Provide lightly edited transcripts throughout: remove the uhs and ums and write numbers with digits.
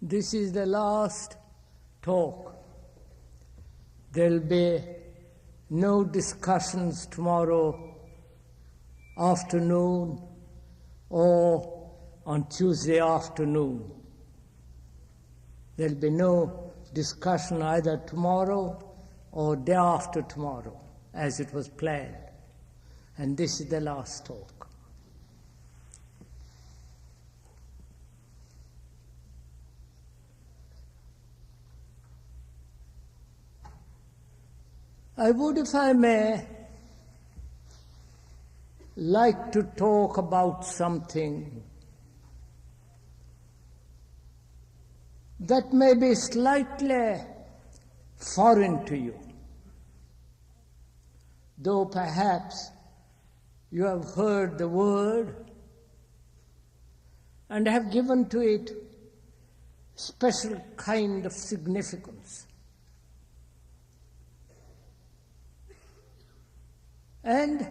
This is the last talk. There'll be no discussions tomorrow afternoon or on Tuesday afternoon. There'll be no discussion either tomorrow or day after tomorrow, as it was planned. And this is the last talk. I would, if I may, like to talk about something that may be slightly foreign to you, though perhaps you have heard the word and have given to it special kind of significance. And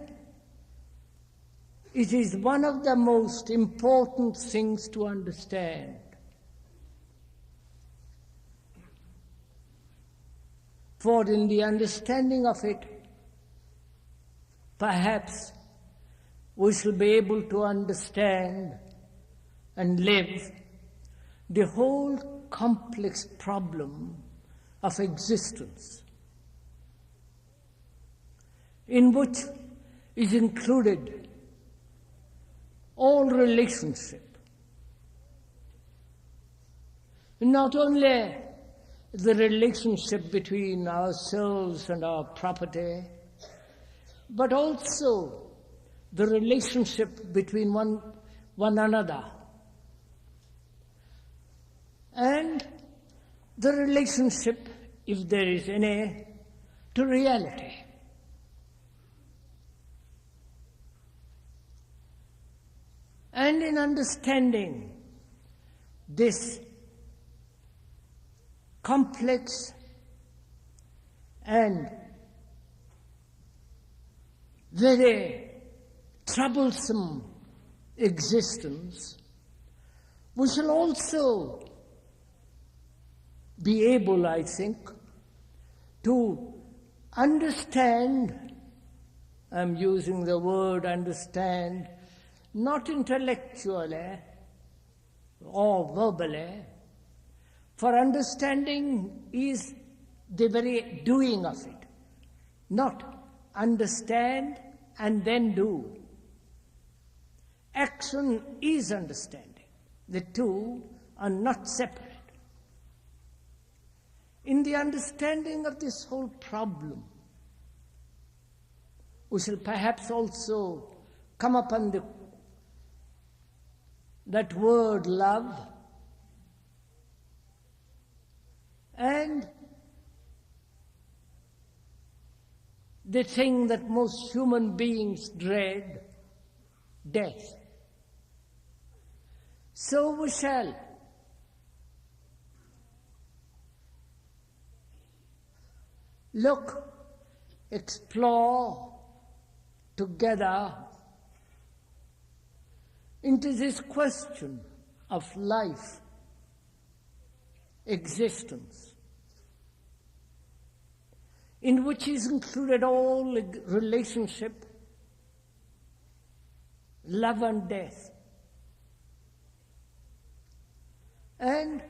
it is one of the most important things to understand. For in the understanding of it, perhaps we shall be able to understand and live the whole complex problem of existence, in which is included all relationship. Not only the relationship between ourselves and our property, but also the relationship between one another, and the relationship, if there is any, to reality. And in understanding this complex and very troublesome existence, we shall also be able, I think, to understand, I'm using the word understand, not intellectually or verbally, for understanding is the very doing of it, not understand and then do. Action is understanding. The two are not separate. In the understanding of this whole problem, we shall perhaps also come upon that word love, and the thing that most human beings dread, death. So we shall look, explore together into this question of life, existence, in which is included all relationship, love and death. And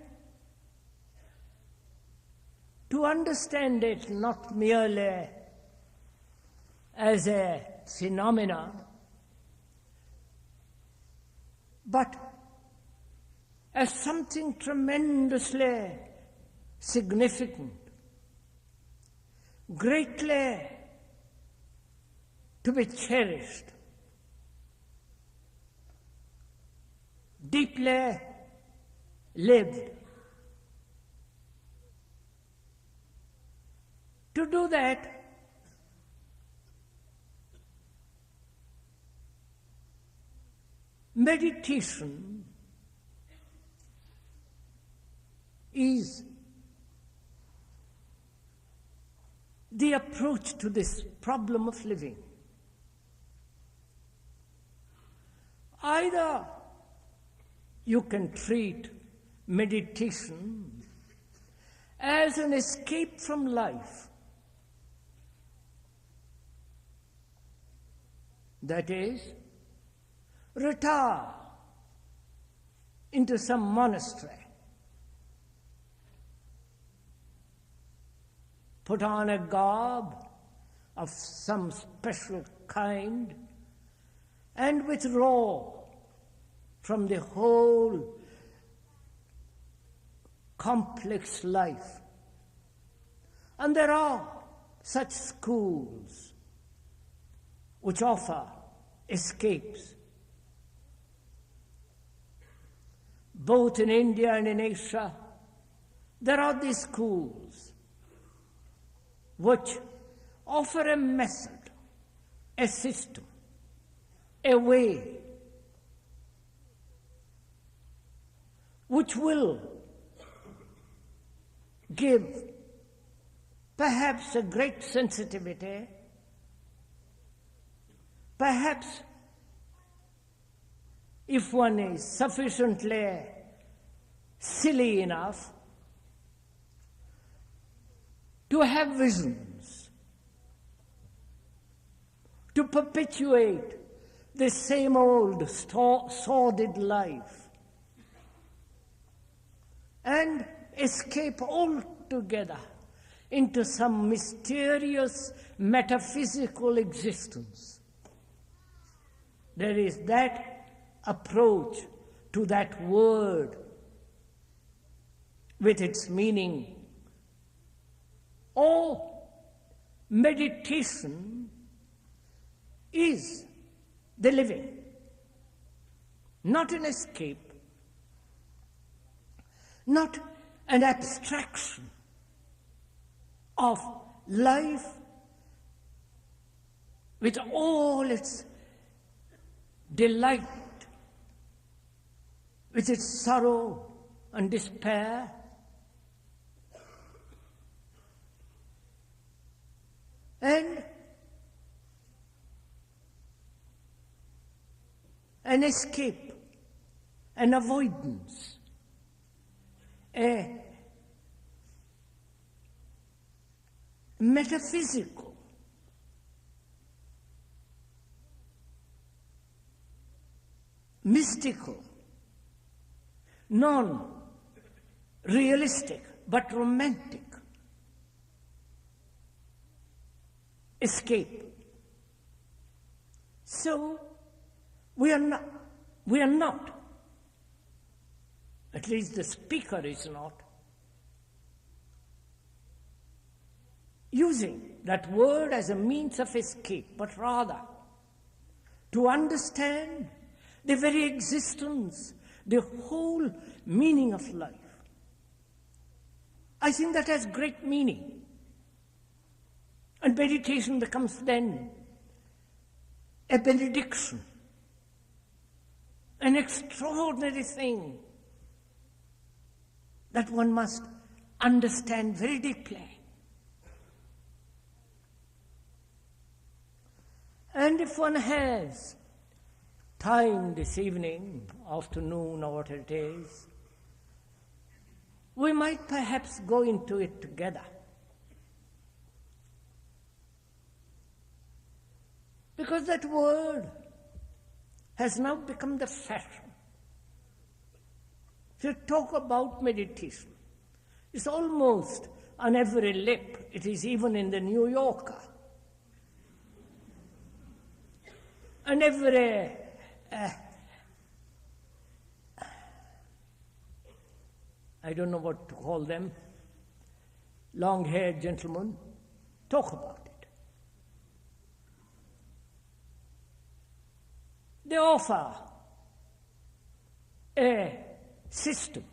to understand it not merely as a phenomenon, but as something tremendously significant, greatly to be cherished, deeply lived. To do that, meditation is the approach to this problem of living. Either you can treat meditation as an escape from life. That is, retire into some monastery, put on a garb of some special kind, and withdraw from the whole complex life. And there are such schools which offer escapes, both in India and in Asia. There are these schools which offer a method, a system, a way which will give perhaps a great sensitivity, perhaps if one is sufficiently silly enough to have visions, to perpetuate the same old sordid life, and escape altogether into some mysterious metaphysical existence. There is that approach to that word with its meaning. Or meditation is the living, not an escape, not an abstraction of life with all its delight, with its sorrow and despair. And an escape, an avoidance, a metaphysical, mystical, non-realistic but romantic escape. So we are not, at least the speaker is not, using that word as a means of escape, but rather to understand the very existence, the whole meaning of life. I think that has great meaning. And meditation becomes then a benediction, an extraordinary thing that one must understand very deeply. And if one has time this evening, afternoon, or what it is, we might perhaps go into it together. Because that word has now become the fashion. If you talk about meditation, it's almost on every lip. It is even in the New Yorker. And every I don't know what to call them, long-haired gentlemen talk about it. They offer a system,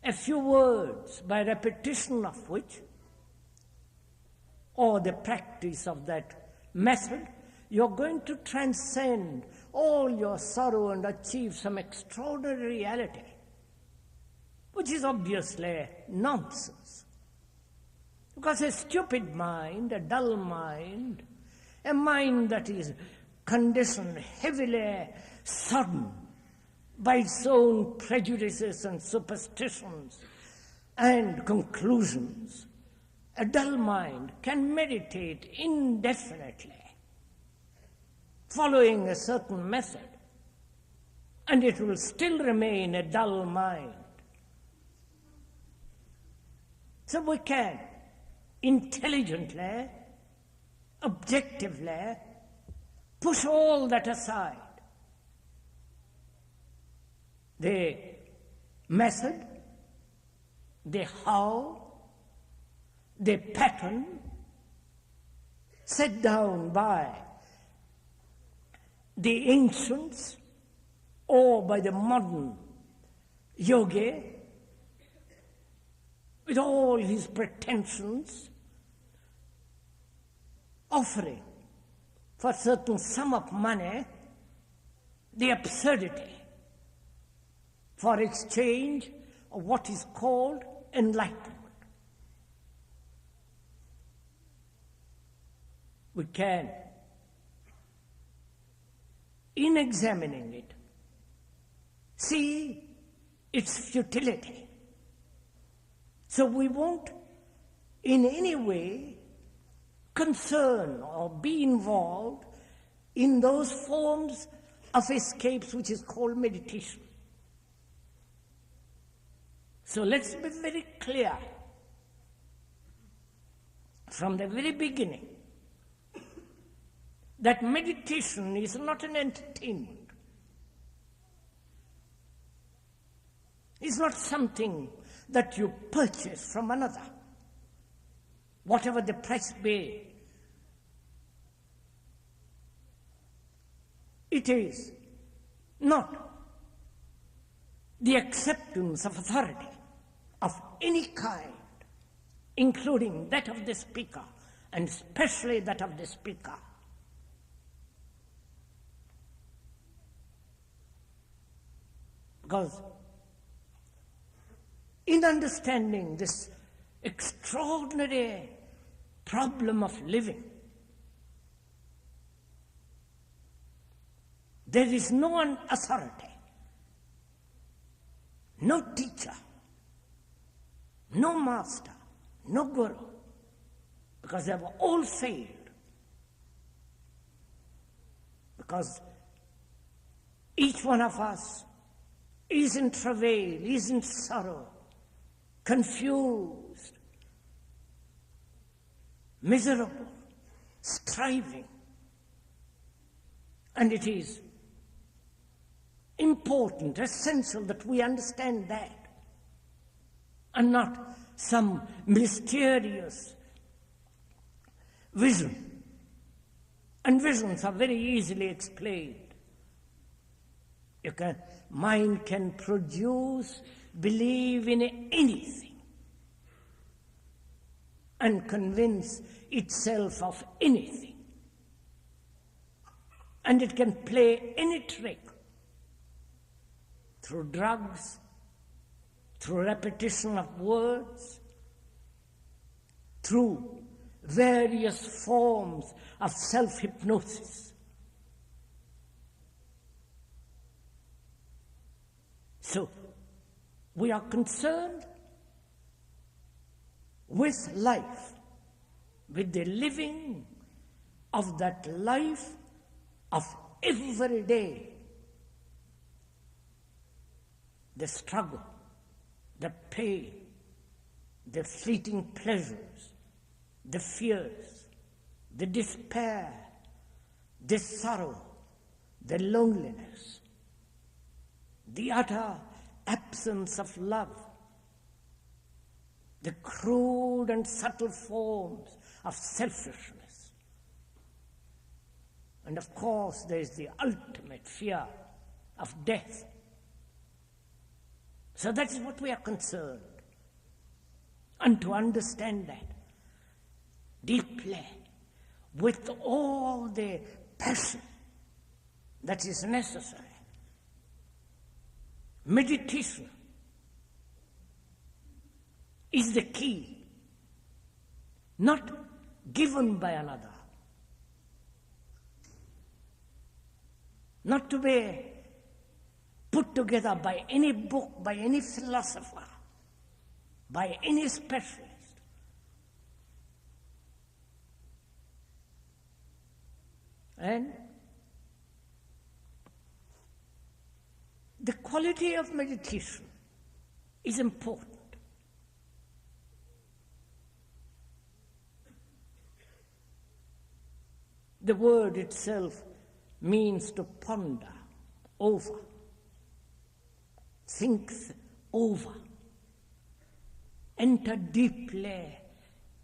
a few words by repetition of which, or the practice of that method, you're going to transcend all your sorrow and achieve some extraordinary reality, which is obviously nonsense. Because a stupid mind, a dull mind, a mind that is conditioned, heavily sodden by its own prejudices and superstitions and conclusions, a dull mind can meditate indefinitely, following a certain method, and it will still remain a dull mind. So we can intelligently, objectively, push all that aside. The method, the how, the pattern set down by the ancients or by the modern yogi, with all his pretensions, offering for a certain sum of money the absurdity for exchange of what is called enlightenment. We can, in examining it, see its futility. So we won't in any way concern or be involved in those forms of escapes which is called meditation. So let's be very clear from the very beginning that meditation is not an entertainment. It's not something that you purchase from another, whatever the price be. It is not the acceptance of authority of any kind, including that of the speaker, and especially that of the speaker. Because in understanding this extraordinary problem of living, there is no one authority, no teacher, no master, no guru, because they have all failed. Because each one of us is in travail, is in sorrow, confused, miserable, striving. And it is important, essential that we understand that, and not some mysterious vision. And visions are very easily explained. Mind can produce, believe in anything, and convince itself of anything. And it can play any trick through drugs, through repetition of words, through various forms of self-hypnosis. So, we are concerned with life, with the living of that life of every day. The struggle, the pain, the fleeting pleasures, the fears, the despair, the sorrow, the loneliness, the utter absence of love, the crude and subtle forms of selfishness. And of course, there is the ultimate fear of death. So that is what we are concerned. And to understand that deeply, with all the passion that is necessary, meditation is the key, not given by another, not to be put together by any book, by any philosopher, by any specialist. And the quality of meditation is important. The word itself means to ponder over, think over, enter deeply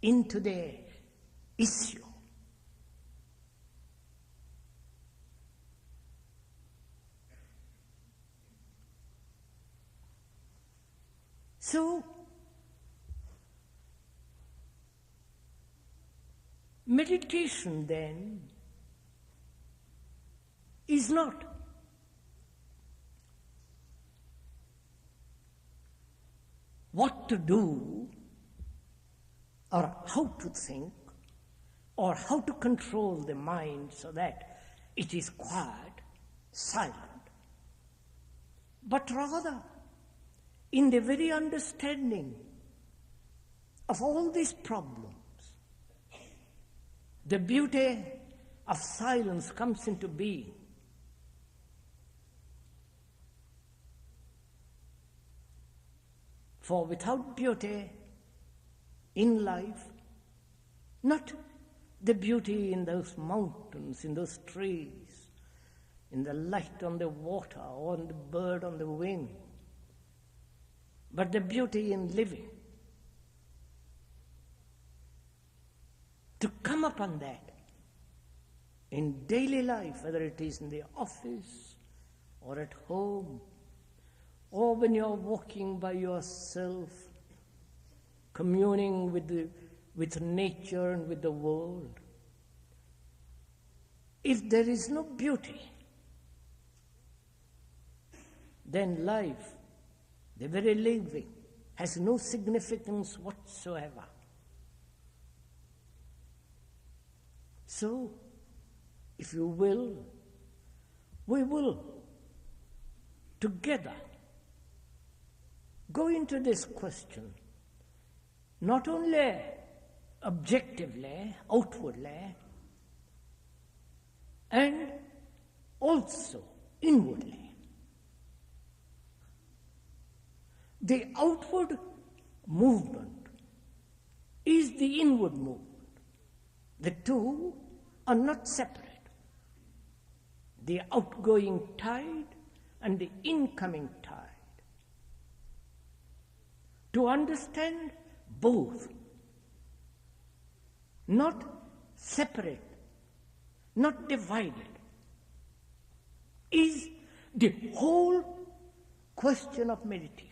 into the issue. So, meditation then is not what to do or how to think or how to control the mind so that it is quiet, silent, but rather in the very understanding of all these problems, the beauty of silence comes into being. For without beauty in life, not the beauty in those mountains, in those trees, in the light on the water or on the bird on the wing, but the beauty in living. To come upon that in daily life, whether it is in the office or at home, or when you're walking by yourself, communing with nature and with the world, if there is no beauty, then life, the very living, has no significance whatsoever. So, if you will, we will together go into this question, not only objectively, outwardly, and also inwardly. The outward movement is the inward movement. The two are not separate. The outgoing tide and the incoming tide. To understand both, not separate, not divided, is the whole question of meditation.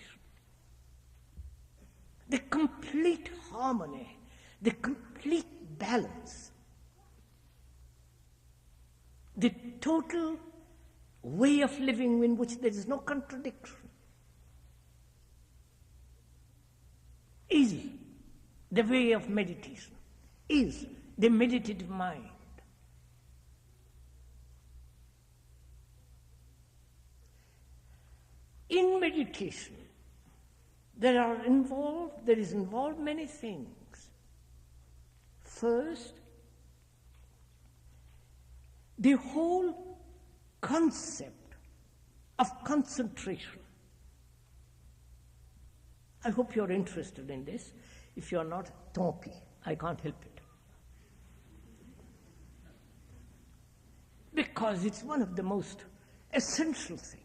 The complete harmony, the complete balance, the total way of living in which there is no contradiction, is the way of meditation, is the meditative mind. In meditation, there is involved many things. First, the whole concept of concentration. I hope you're interested in this. If you're not, tant pis, I can't help it. Because it's one of the most essential things.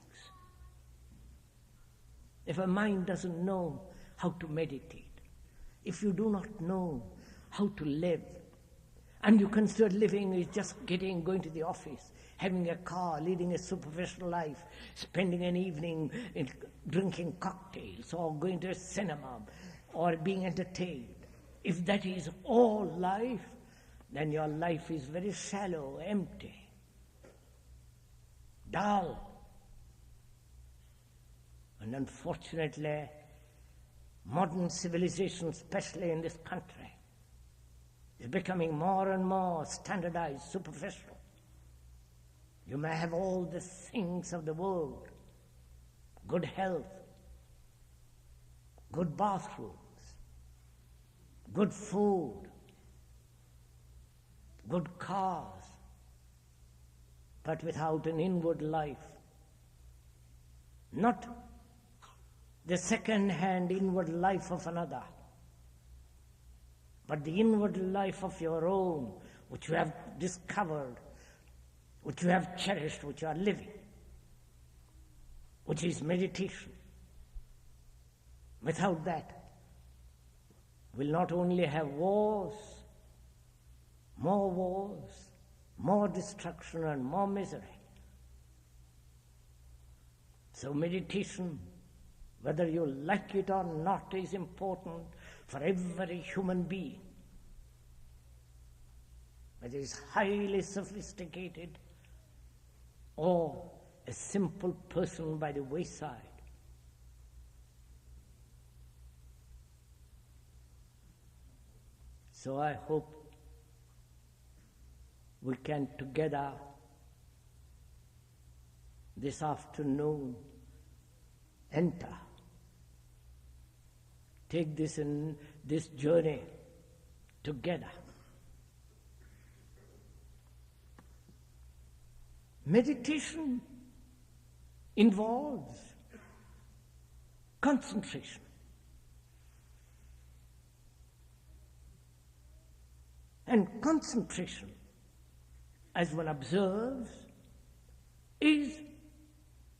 If a mind doesn't know how to meditate, if you do not know how to live, and you consider living is just going to the office, having a car, leading a superficial life, spending an evening drinking cocktails, or going to a cinema, or being entertained, if that is all life, then your life is very shallow, empty, dull. And unfortunately, modern civilization, especially in this country, is becoming more and more standardized, superficial. You may have all the things of the world, good health, good bathrooms, good food, good cars, but without an inward life. Not the second-hand inward life of another, but the inward life of your own, which you have discovered, which you have cherished, which you are living, which is meditation. Without that, we'll not only have wars, more destruction and more misery. So meditation, whether you like it or not, is important for every human being. Whether it's highly sophisticated or a simple person by the wayside. So I hope we can together this afternoon enter, take this journey together. Meditation involves concentration. And concentration, as one observes, is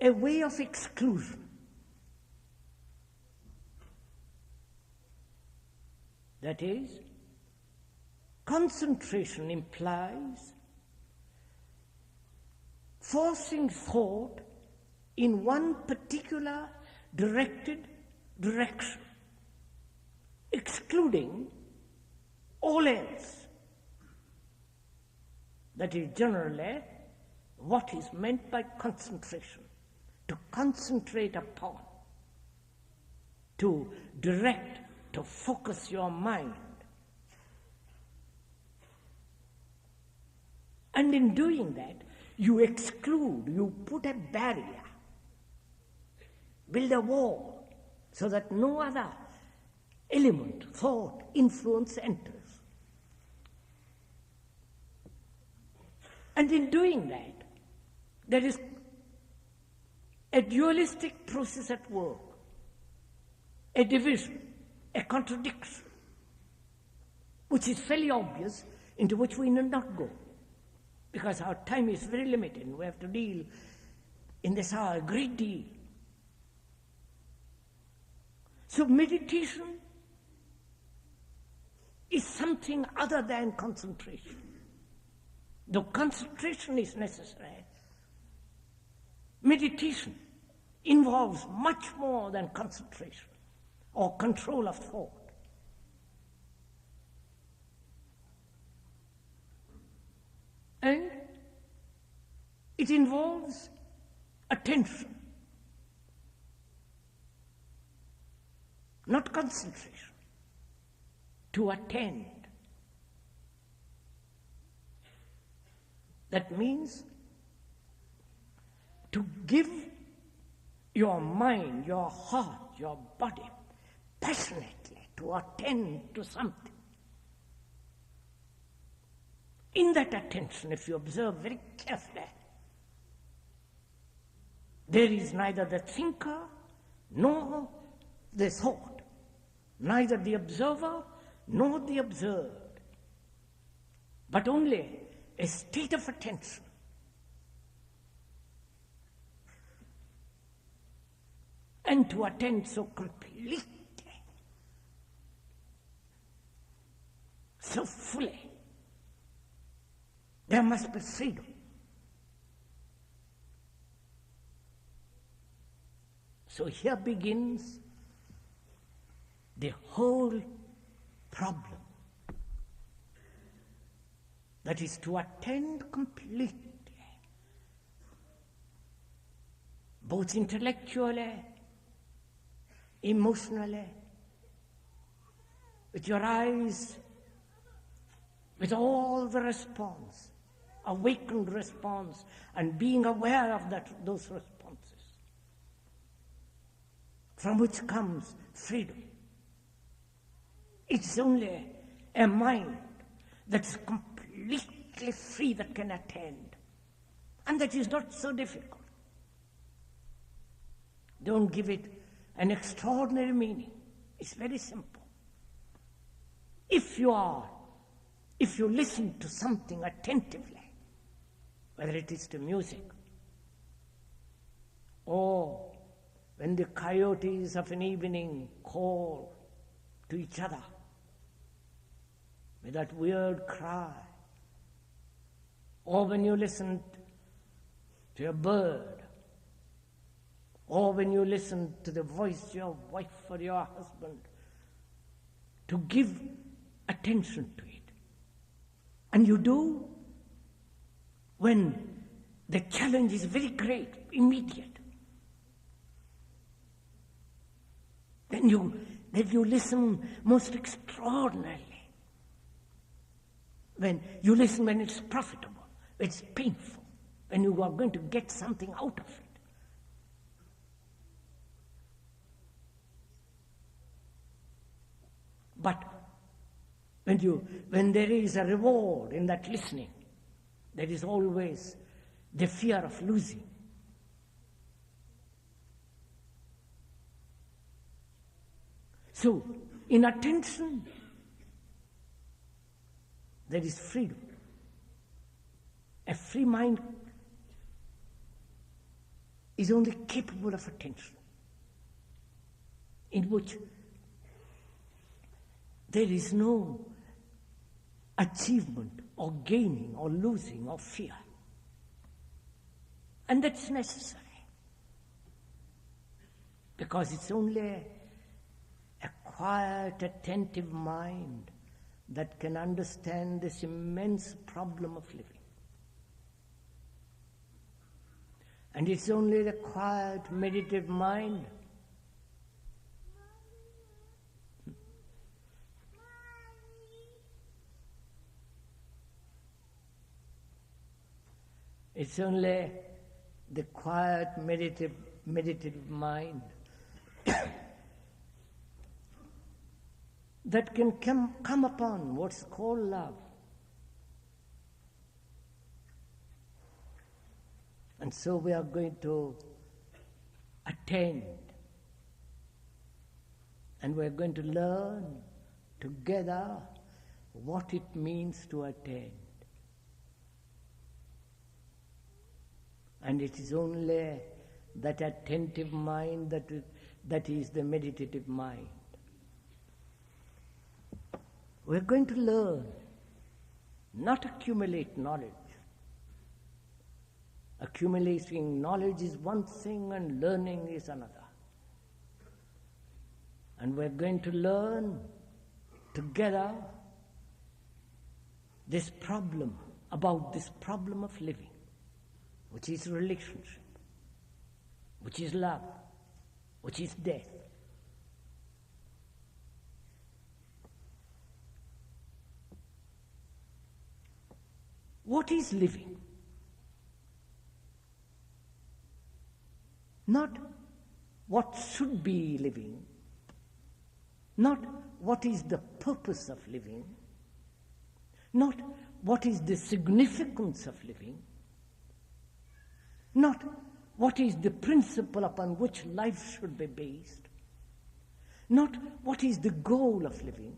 a way of exclusion. That is, concentration implies forcing thought in one particular directed direction, excluding all else. That is generally what is meant by concentration. To concentrate upon, to direct, to focus your mind. And in doing that, you exclude, you put a barrier, build a wall, so that no other element, thought, influence enters. And in doing that, there is a dualistic process at work, a division, a contradiction, which is fairly obvious, into which we need not go, because our time is very limited and we have to deal in this hour a great deal. So meditation is something other than concentration. Though concentration is necessary, meditation involves much more than concentration or control of thought. And it involves attention, not concentration, to attend. That means to give your mind, your heart, your body passionately to attend to something. In that attention, if you observe very carefully, there is neither the thinker nor the thought, neither the observer nor the observed, but only a state of attention. And to attend so completely, so fully, there must be freedom. So here begins the whole problem. That is to attend completely, both intellectually, emotionally, with your eyes, with all the response, awakened response, and being aware of those responses. from which comes freedom. It's only a mind that's completely free that can attend. And that is not so difficult. Don't give it an extraordinary meaning. It's very simple. If you listen to something attentively, whether it is to music, or when the coyotes of an evening call to each other with that weird cry, or when you listen to a bird, or when you listen to the voice of your wife or your husband, to give attention to it. And you do when the challenge is very great, immediate. Then you listen most extraordinarily. When you listen when it's profitable, when it's painful, when you are going to get something out of it. But when there is a reward in that listening, there is always the fear of losing. So, in attention, there is freedom. A free mind is only capable of attention, in which there is no achievement or gaining or losing or fear. And that's necessary, because it's only a quiet, attentive mind that can understand this immense problem of living. And it's only the quiet, meditative mind it's only the quiet, meditative mind that can come upon what's called love. And so we are going to attend, and we're going to learn together what it means to attend. And it is only that attentive mind that is the meditative mind. We're going to learn, not accumulate knowledge. Accumulating knowledge is one thing and learning is another. And we're going to learn together this problem, about this problem of living, which is relationship, which is love, which is death. What is living? Not what should be living, not what is the purpose of living, not what is the significance of living, not what is the principle upon which life should be based, not what is the goal of living,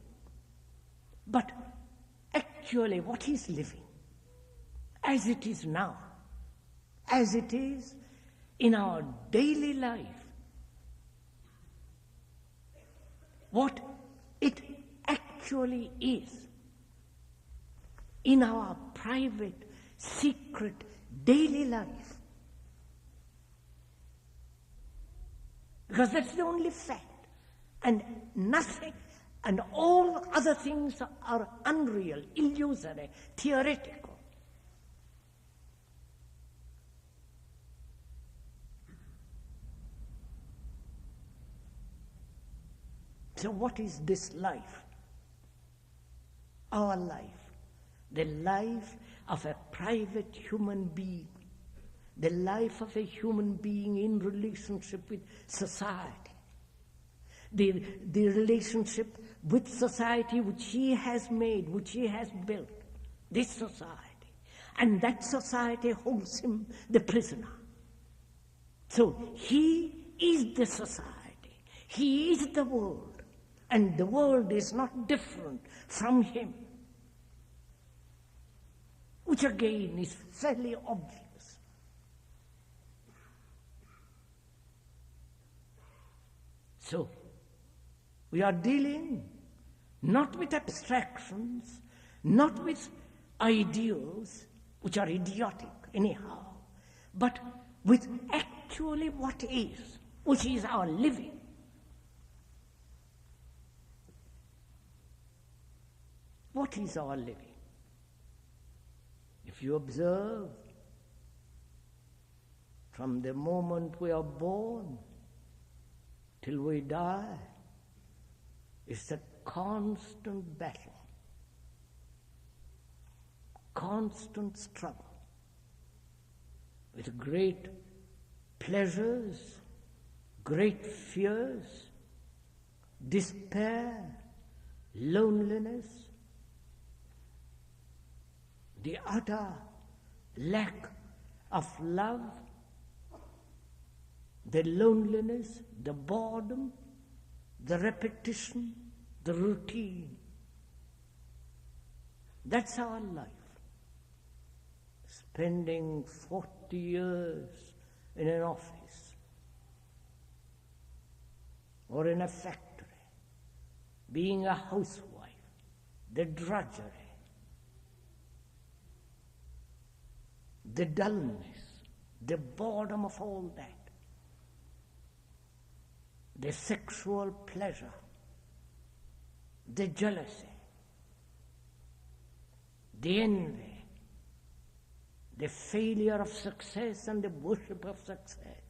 but actually what is living as it is now, as it is in our daily life, what it actually is in our private, secret, daily life. Because that's the only fact. And nothing, and all other things are unreal, illusory, theoretical. So what is this life? Our life. The life of a private human being. The life of a human being in relationship with society. the relationship with society which he has made, which he has built, this society. And that society holds him the prisoner. So he is the society. He is the world. And the world is not different from him. Which again is fairly obvious. So, we are dealing not with abstractions, not with ideals, which are idiotic anyhow, but with actually what is, which is our living. What is our living? If you observe, from the moment we are born till we die, it's a constant battle, constant struggle with great pleasures, great fears, despair, loneliness, the utter lack of love, the loneliness, the boredom, the repetition, the routine. That's our life. Spending 40 years in an office or in a factory, being a housewife, the drudgery, the dullness, the boredom of all that, the sexual pleasure, the jealousy, the envy, the failure of success and the worship of success.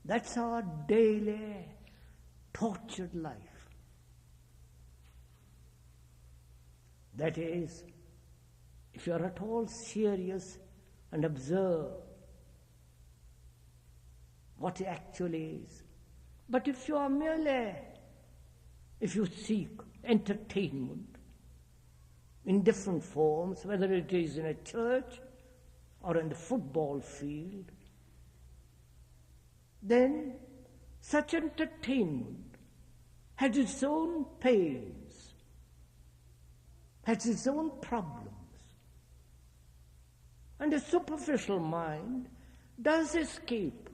That's our daily tortured life. That is, if you are at all serious and observe what it actually is. But if you are if you seek entertainment in different forms, whether it is in a church or in the football field, then such entertainment has its own pains, has its own problems. And the superficial mind does escape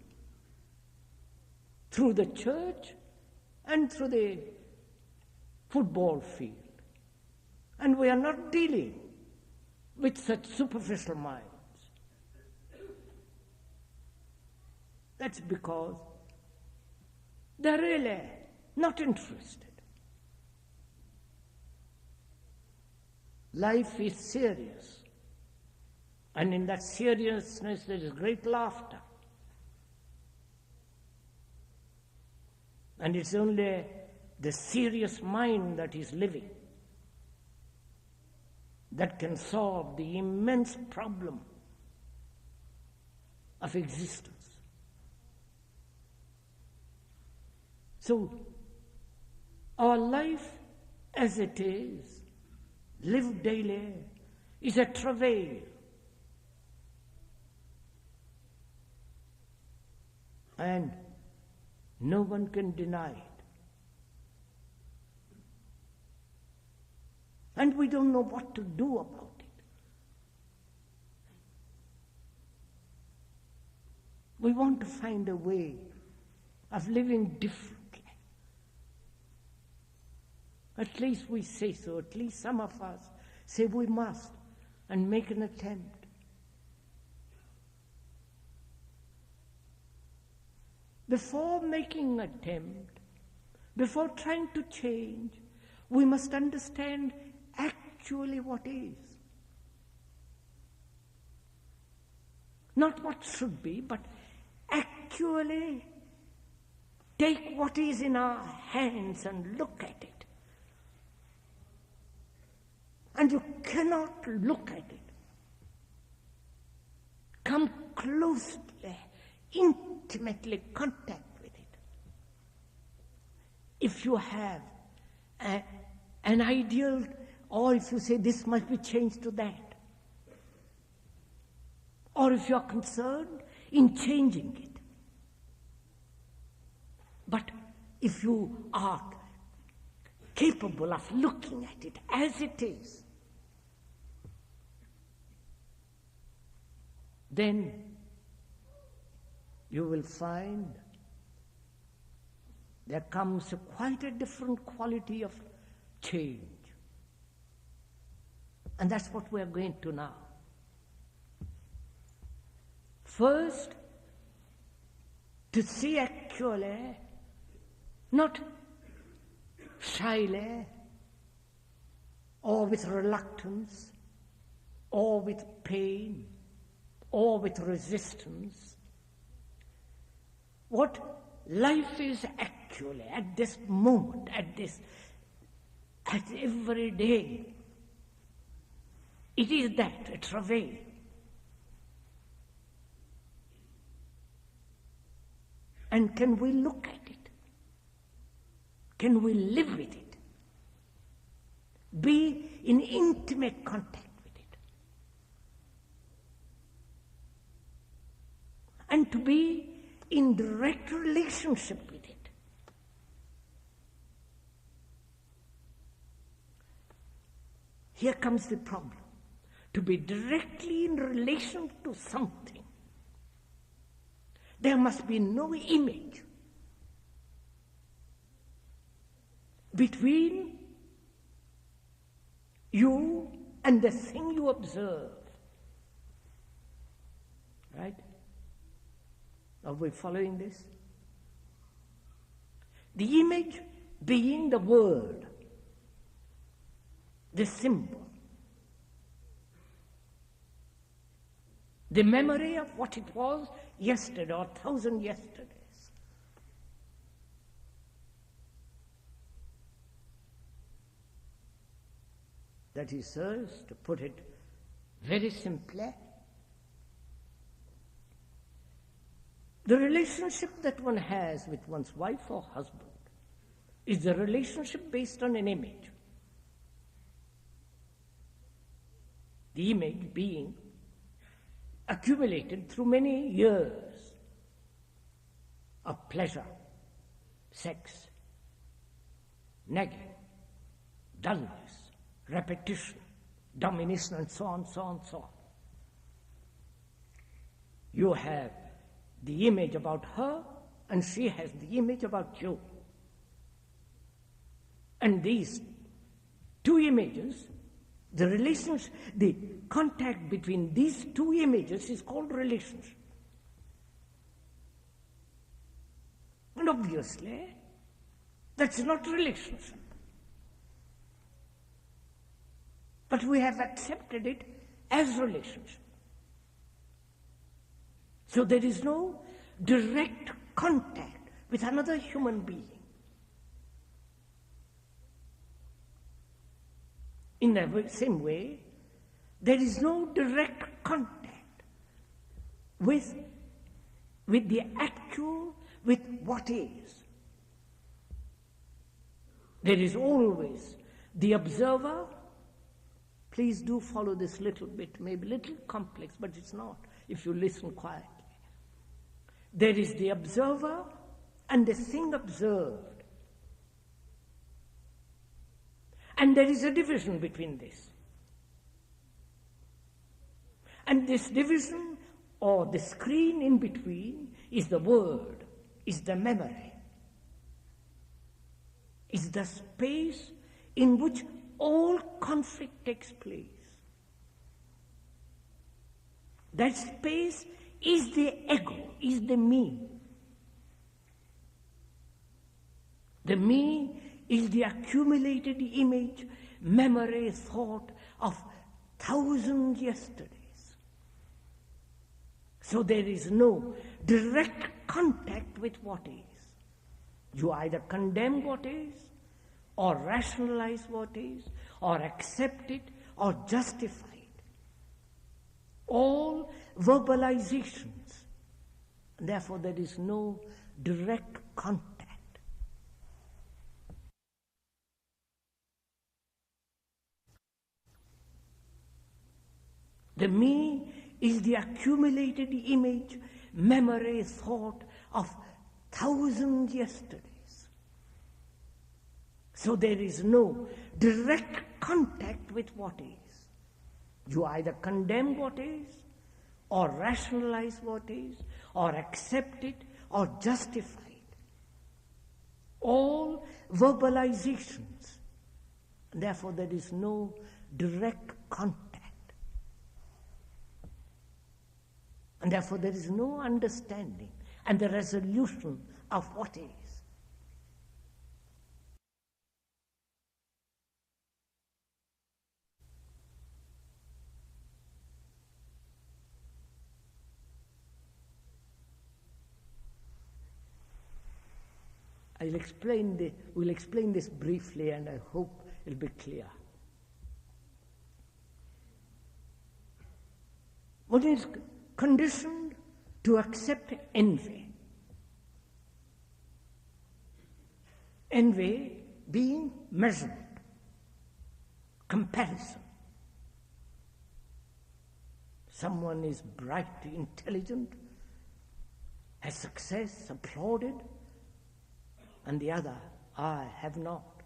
through the church and through the football field. And we are not dealing with such superficial minds. That's because they're really not interested. Life is serious. And in that seriousness there is great laughter. And it's only the serious mind that is living that can solve the immense problem of existence. So, our life as it is, lived daily, is a travail. And no one can deny it. And we don't know what to do about it. We want to find a way of living differently. At least we say so. At least some of us say we must and make an attempt. Before making an attempt, before trying to change, we must understand actually what is. Not what should be, but actually take what is in our hands and look at it. And you cannot look at it. Come closely, intimately intimately contact with it. If you have an ideal, or if you say this must be changed to that, or if you are concerned in changing it. But if you are capable of looking at it as it is, then you will find there comes quite a different quality of change. And that's what we are going to now. First, to see actually, not shyly, or with reluctance, or with pain, or with resistance, what life is actually at this moment, at every day. It is that, a travail. And can we look at it? Can we live with it? Be in intimate contact with it? And to be in direct relationship with it. Here comes the problem. To be directly in relation to something, there must be no image between you and the thing you observe. Right? Are we following this? The image being the word, the symbol, the memory of what it was yesterday or 1,000 yesterdays. That is, sirs, to put it very simply, the relationship that one has with one's wife or husband is a relationship based on an image. The image being accumulated through many years of pleasure, sex, nagging, dullness, repetition, domination, and so on, so on, so on. You have the image about her, and she has the image about you. And these two images, the relationship, the contact between these two images is called relationship. And obviously, that's not relationship. But we have accepted it as relationship. So there is no direct contact with another human being. In the same way, there is no direct contact with the actual, with what is. There is always the observer. Please do follow this little bit, maybe a little complex, but it's not, if you listen quietly. There is the observer and the thing observed. And there is a division between this. And this division, or the screen in between, is the word, is the memory, is the space in which all conflict takes place. That space is the ego, is the me. The me is the accumulated image, memory, thought of 1,000 yesterdays. So there is no direct contact with what is. You either condemn what is, or rationalize what is, or accept it, or justify it. All verbalizations, Therefore, there is no direct contact. The me is the accumulated image, memory, thought of 1,000 yesterdays. So there is no direct contact with what is. You either condemn what is, or rationalize what is, or accept it, or justify it. All verbalizations. Therefore, there is no direct contact. And therefore, there is no understanding and the resolution of what is. We'll explain this briefly, and I hope it'll be clear. One is conditioned to accept envy. Envy being measurement, comparison. Someone is bright, intelligent, has success, applauded, and the other, I have not.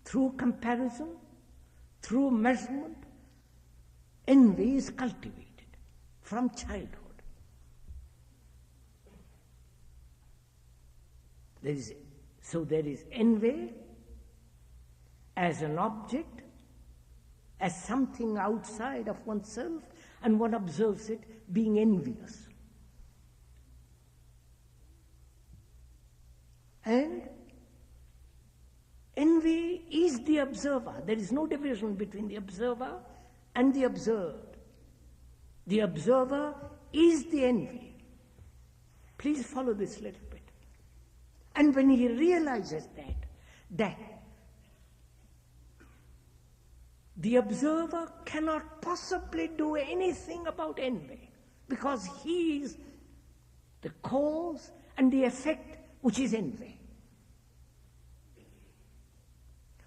Through comparison, through measurement, envy is cultivated from childhood. There is envy as an object, as something outside of oneself, and one observes it being envious. And envy is the observer. There is no division between the observer and the observed. The observer is the envy. Please follow this little bit. And when he realizes that the observer cannot possibly do anything about envy, because he is the cause and the effect, which is envy.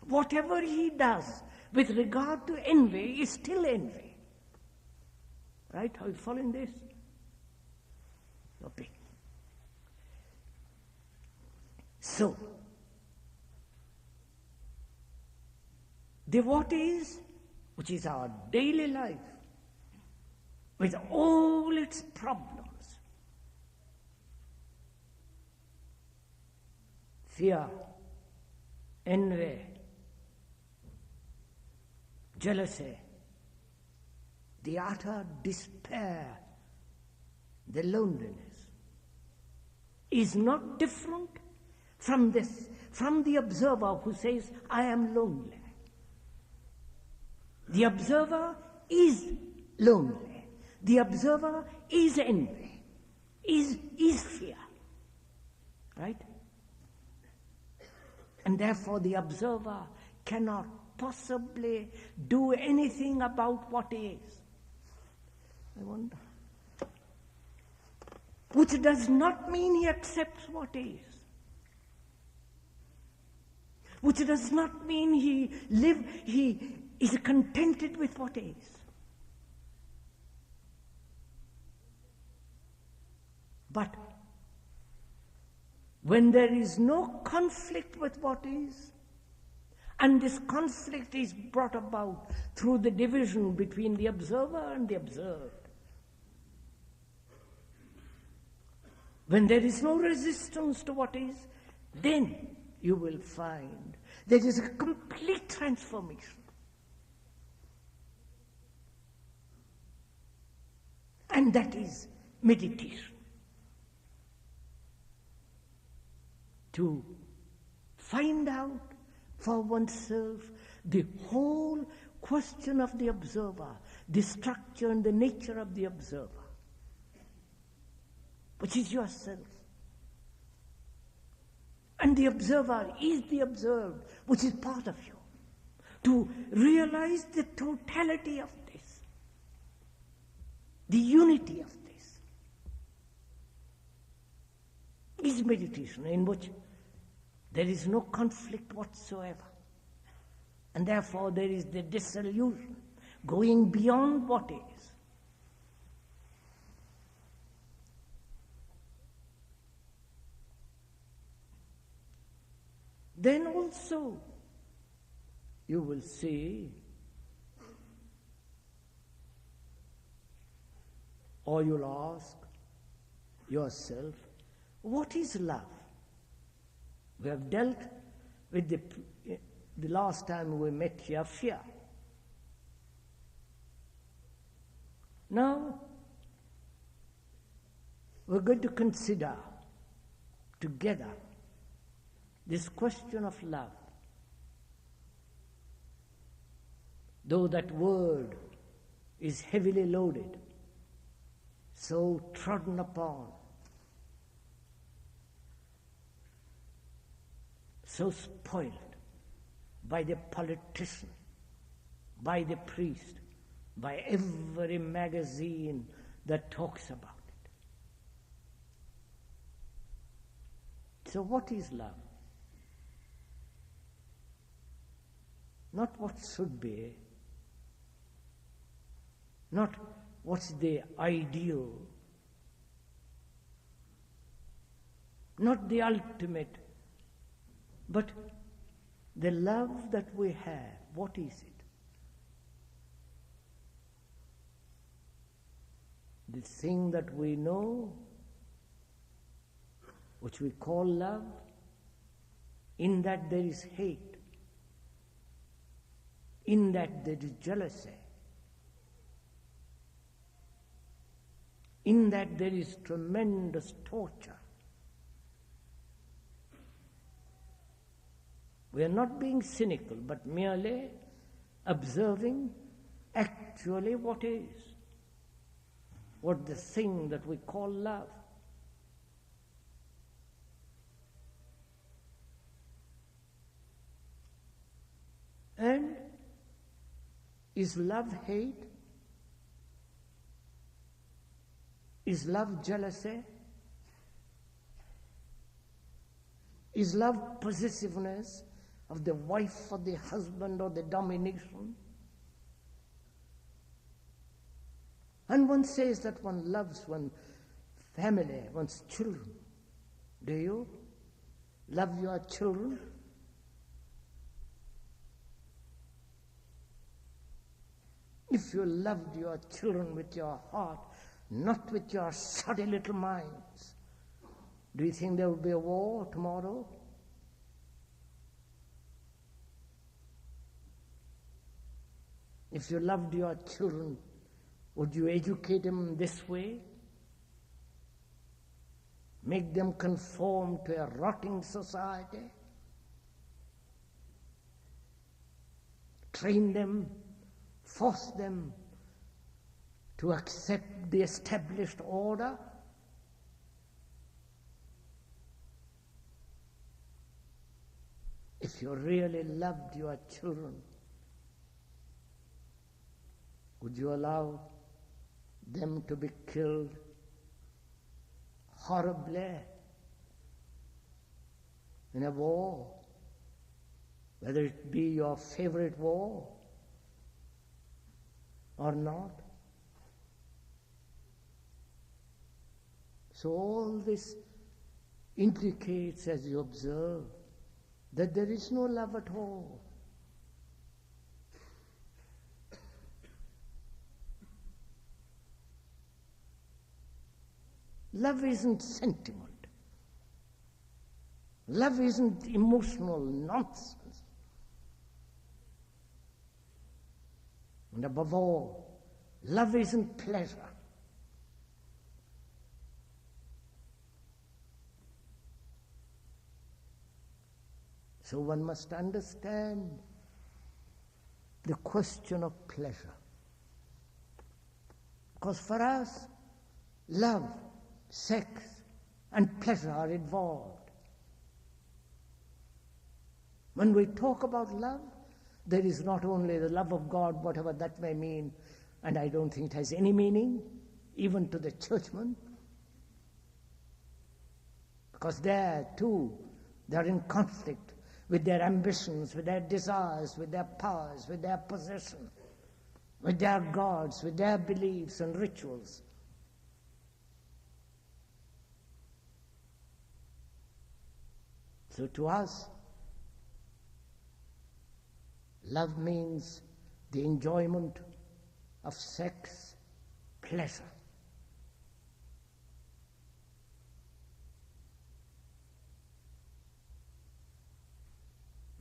Whatever he does with regard to envy is still envy. Right? Are you following this? Okay. So, the what is, which is our daily life, with all its problems, fear, envy, jealousy, the utter despair, the loneliness, is not different from the observer who says, I am lonely. The observer is lonely. The observer is envy, is fear. Right? And therefore the observer cannot possibly do anything about what is. I wonder. Which does not mean he accepts what is. Which does not mean he is contented with what is. But when there is no conflict with what is, and this conflict is brought about through the division between the observer and the observed, when there is no resistance to what is, then you will find there is a complete transformation. And that is meditation. To find out for oneself the whole question of the observer, the structure and the nature of the observer, which is yourself. And the observer is the observed, which is part of you. To realize the totality of this, The unity of this is meditation in which there is no conflict whatsoever. And therefore there is the dissolution, going beyond what is. Then also you will see, or you'll ask yourself, what is love? We have dealt with the last time we met here, fear. Now, we're going to consider together this question of love. Though that word is heavily loaded, so trodden upon, so spoiled by the politician, by the priest, by every magazine that talks about it. So what is love? Not what should be, not what's the ideal, not the ultimate, but the love that we have, what is it? The thing that we know, which we call love, in that there is hate, in that there is jealousy, in that there is tremendous torture. We are not being cynical, but merely observing actually what is, what the thing that we call love. And is love hate? Is love jealousy? Is love possessiveness of the wife or the husband or the domination? And one says that one loves one's family, one's children. Do you love your children? If you loved your children with your heart, not with your shoddy little minds, do you think there will be a war tomorrow? If you loved your children, would you educate them this way? Make them conform to a rotting society? Train them, force them to accept the established order? If you really loved your children, would you allow them to be killed horribly in a war, whether it be your favorite war or not? So all this indicates, as you observe, that there is no love at all. Love isn't sentiment. Love isn't emotional nonsense. And above all, love isn't pleasure. So one must understand the question of pleasure. Because for us, love, sex, and pleasure are involved. When we talk about love, there is not only the love of God, whatever that may mean, and I don't think it has any meaning, even to the churchmen. Because there too, they are in conflict with their ambitions, with their desires, with their powers, with their possession, with their gods, with their beliefs and rituals. So to us, love means the enjoyment of sex, pleasure.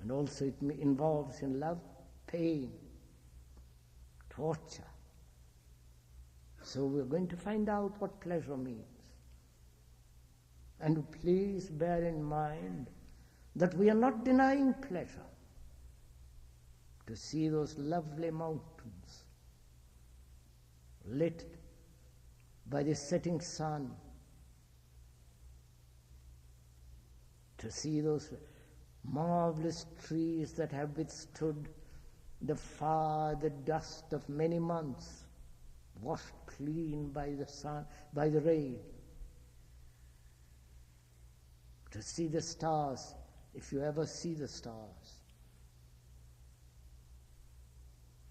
And also it involves in love pain, torture. So we're going to find out what pleasure means. And please bear in mind that we are not denying pleasure. To see those lovely mountains lit by the setting sun, to see those marvelous trees that have withstood the fire, the dust of many months, washed clean by the sun, by the rain. To see the stars, if you ever see the stars,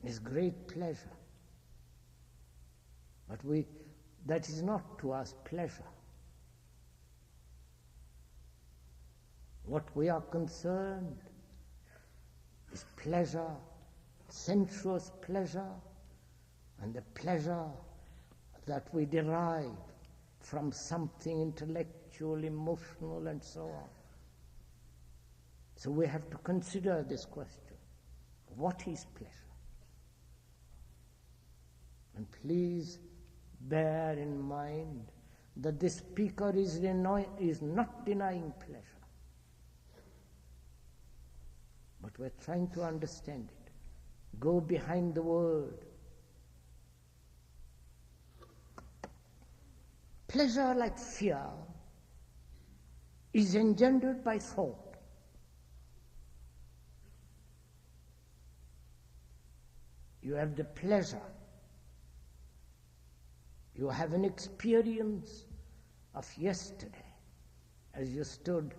is great pleasure. But that is not to us pleasure. What we are concerned is pleasure, sensuous pleasure, and the pleasure that we derive from something intellectual, emotional, and so on. So we have to consider this question. What is pleasure? And please bear in mind that the speaker is not denying pleasure. But we're trying to understand it. Go behind the word. Pleasure, like fear, is engendered by thought. You have the pleasure. You have an experience of yesterday as you stood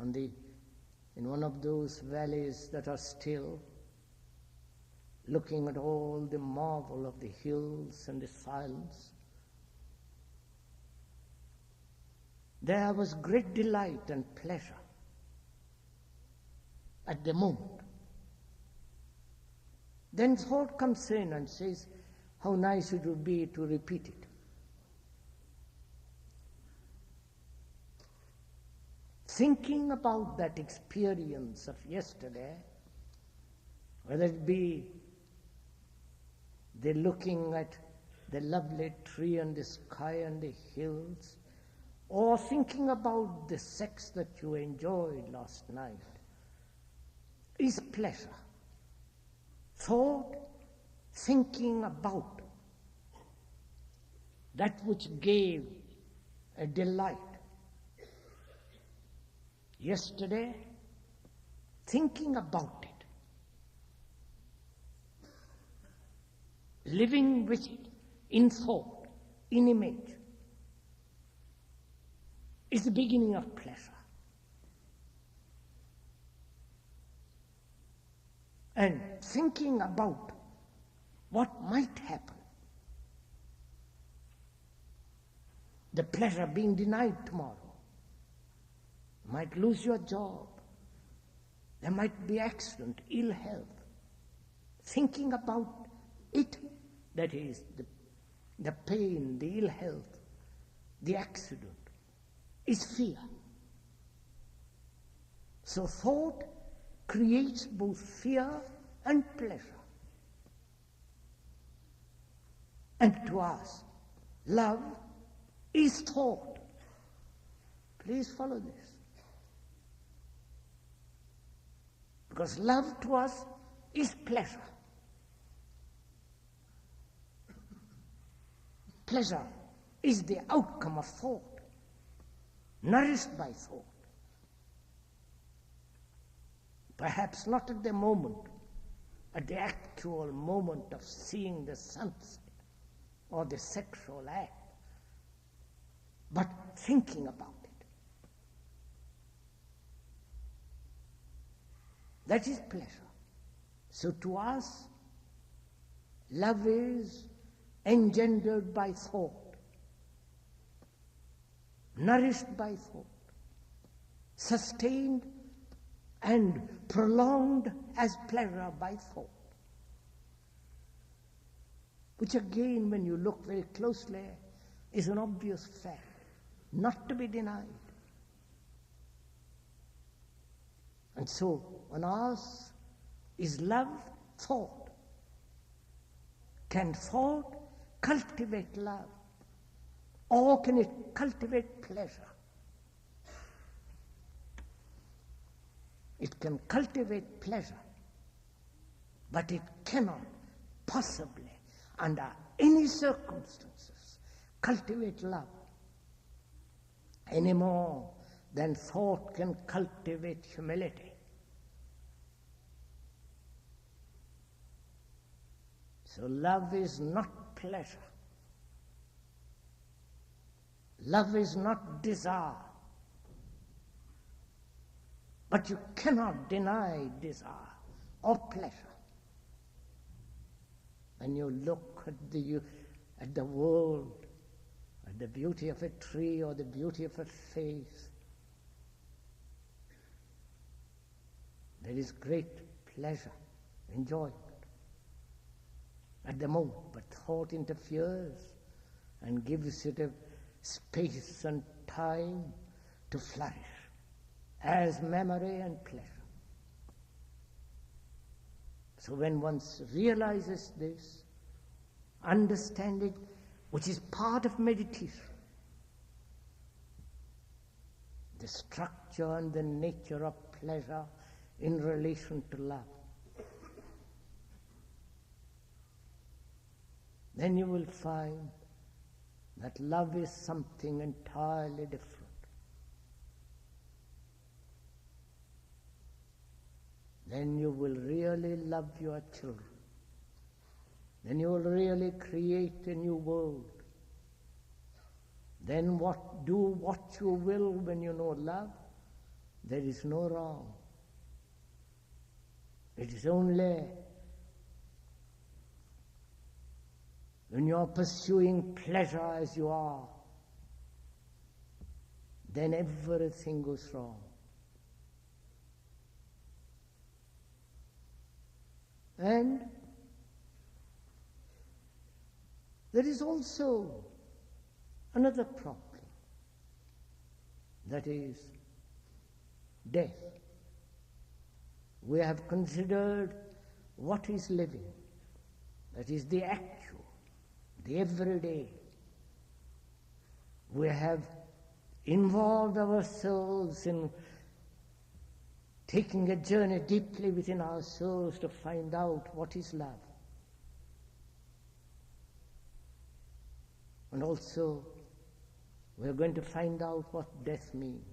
in one of those valleys that are still, looking at all the marvel of the hills and the silence. There was great delight and pleasure at the moment. Then thought comes in and says, how nice it would be to repeat it. Thinking about that experience of yesterday, whether it be the looking at the lovely tree and the sky and the hills, or thinking about the sex that you enjoyed last night, is pleasure. Thought, thinking about that which gave a delight. Yesterday, thinking about it, living with it in thought, in image, is the beginning of pleasure. And thinking about what might happen, the pleasure being denied tomorrow, might lose your job, there might be accident, ill health. Thinking about it, that is, the pain, the ill health, the accident, is fear. So thought creates both fear and pleasure. And to us, love is thought. Please follow this. Because love to us is pleasure. Pleasure is the outcome of thought, nourished by thought. Perhaps not at the moment, at the actual moment of seeing the sunset, or the sexual act, but thinking about it. That is pleasure. So to us, love is engendered by thought, nourished by thought, sustained and prolonged as pleasure by thought, which again, when you look very closely, is an obvious fact, not to be denied. And so, on us, is love thought? Can thought cultivate love? Or can it cultivate pleasure? It can cultivate pleasure, but it cannot possibly, under any circumstances, cultivate love any more than thought can cultivate humility. So love is not pleasure. Love is not desire. But you cannot deny desire or pleasure. When you look at the world, at the beauty of a tree or the beauty of a face, there is great pleasure, enjoyment at the moment, but thought interferes and gives it a space and time to flourish as memory and pleasure. So when one realizes this, understand it, which is part of meditation, the structure and the nature of pleasure in relation to love, then you will find that love is something entirely different. Then you will really love your children. Then you will really create a new world. Then do what you will when you know love. There is no wrong. It is only when you are pursuing pleasure as you are, then everything goes wrong. And there is also another problem, that is death. We have considered what is living, that is the actual, the everyday. We have involved ourselves in taking a journey deeply within ourselves to find out what is love. And also, we are going to find out what death means.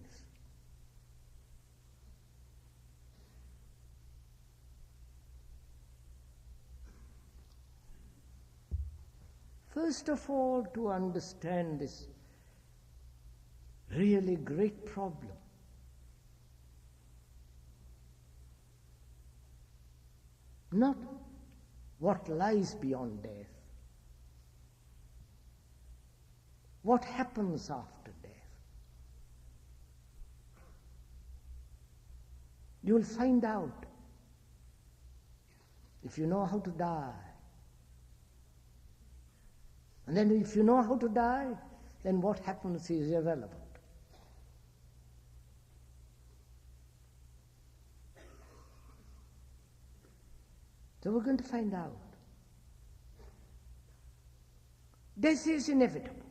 First of all, to understand this really great problem, not what lies beyond death, what happens after death. You will find out if you know how to die. And then if you know how to die, then what happens is irrelevant. So we're going to find out. Death is inevitable.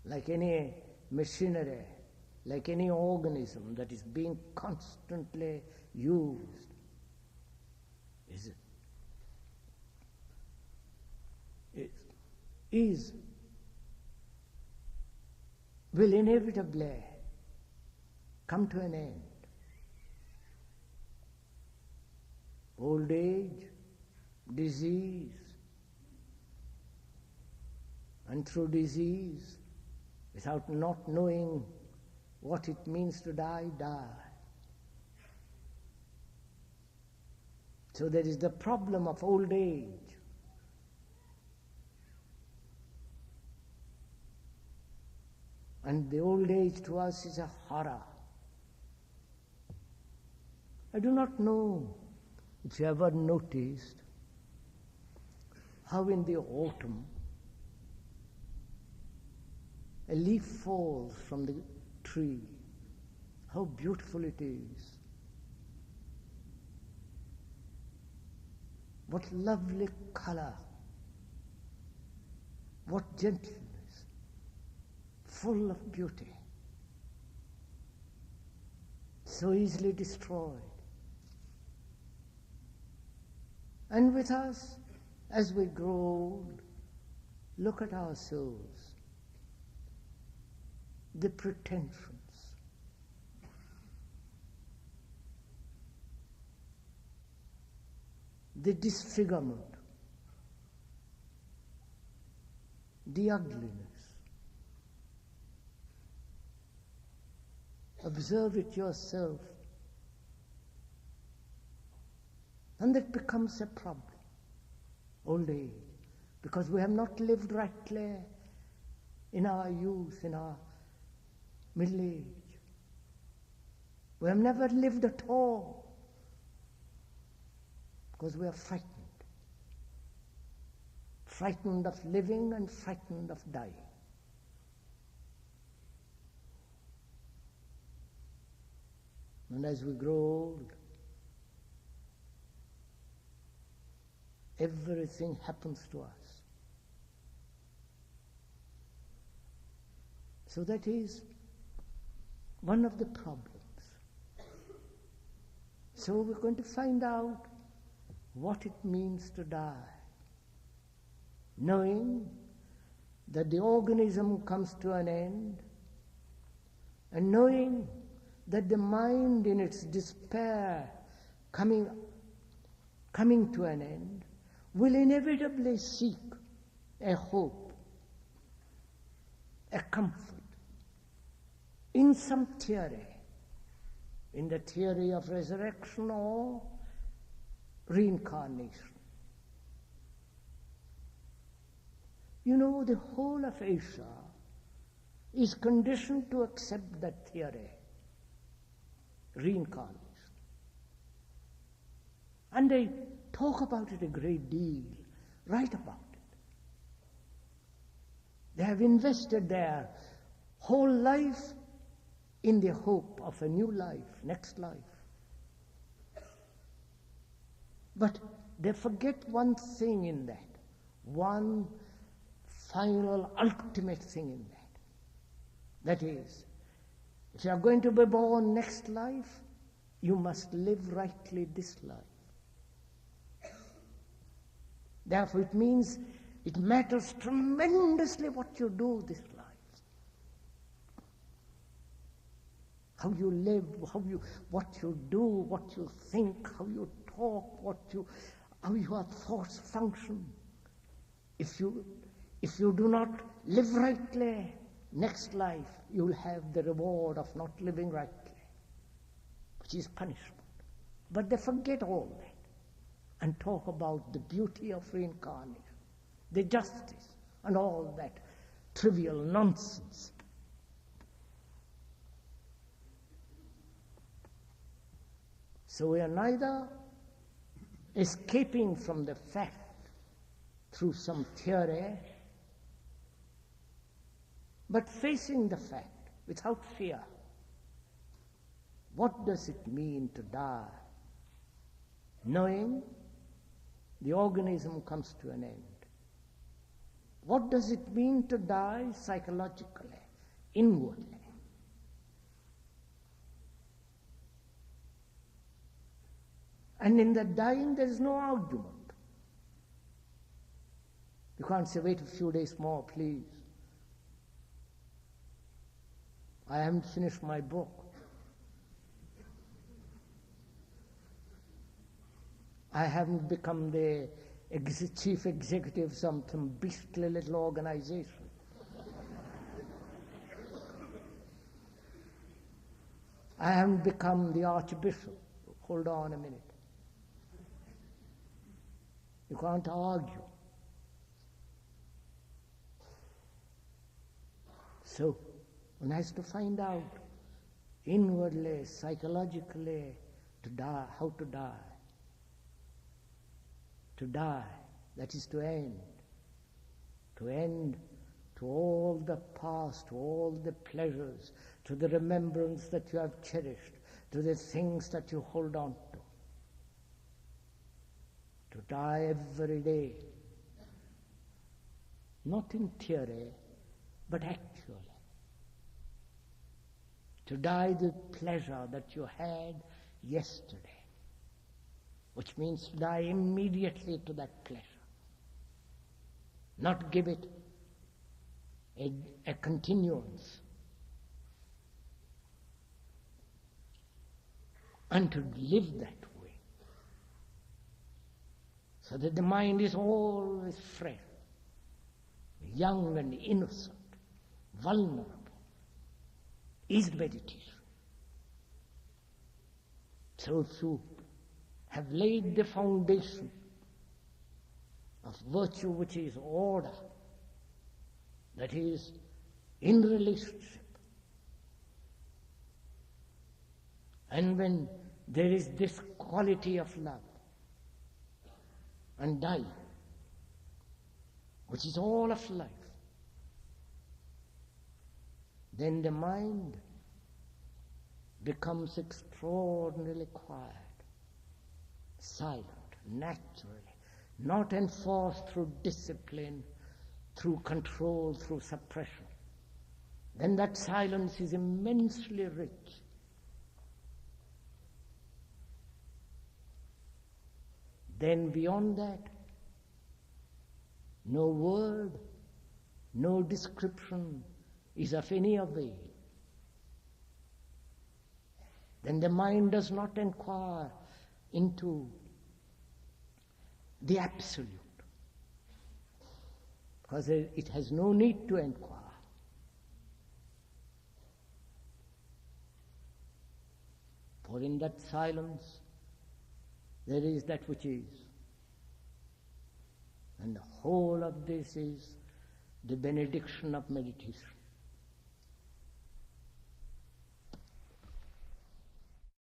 Like any machinery, like any organism that is being constantly used, will inevitably come to an end. Old age, disease, and through disease, without not knowing what it means to die, die. So there is the problem of old age. And the old age to us is a horror. I do not know if you ever noticed how in the autumn a leaf falls from the tree, how beautiful it is. What lovely color, what gentleness, full of beauty, so easily destroyed. And with us, as we grow old, look at ourselves, the pretensions, the disfigurement, the ugliness. Observe it yourself. And that becomes a problem, old age, because we have not lived rightly in our youth, in our middle age. We have never lived at all because we are frightened. Frightened of living and frightened of dying. And as we grow old, everything happens to us. So that is one of the problems. So we're going to find out what it means to die, knowing that the organism comes to an end, and knowing that the mind in its despair coming to an end will inevitably seek a hope, a comfort in some theory, in the theory of resurrection or reincarnation. You know, the whole of Asia is conditioned to accept that theory, reincarnation. And they talk about it a great deal, write about it. They have invested their whole life in the hope of a new life, next life. But they forget one thing in that, one final, ultimate thing in that. That is, if you are going to be born next life, you must live rightly this life. Therefore, it means it matters tremendously what you do this life. How you live, what you do, what you think, how you talk, how your thoughts function. If you do not live rightly, next life you'll have the reward of not living rightly, which is punishment. But they forget all that and talk about the beauty of reincarnation, the justice, and all that trivial nonsense. So we are neither escaping from the fact through some theory, but facing the fact without fear. What does it mean to die? Knowing the organism comes to an end. What does it mean to die psychologically, inwardly? And in the dying, there is no argument. You can't say, wait a few days more, please. I haven't finished my book. I haven't become the chief executive of some beastly little organization. I haven't become the Archbishop. Hold on a minute. You can't argue. So, one has to find out inwardly, psychologically, to die, how to die. To die, that is to end. To end to all the past, to all the pleasures, to the remembrance that you have cherished, to the things that you hold on to. To die every day. Not in theory, but actually. To die the pleasure that you had yesterday, which means to die immediately to that pleasure. Not give it a continuance. And to live that way. So that the mind is always fresh, young and innocent, vulnerable, is meditation. So to have laid the foundation of virtue, which is order, that is in relationship. And when there is this quality of love and dying, which is all of life, then the mind becomes extraordinarily quiet, silent, naturally, not enforced through discipline, through control, through suppression. Then that silence is immensely rich. Then beyond that, no word, no description is of any avail. Then the mind does not inquire into the absolute, because it has no need to inquire. For in that silence, there is that which is. And the whole of this is the benediction of meditation.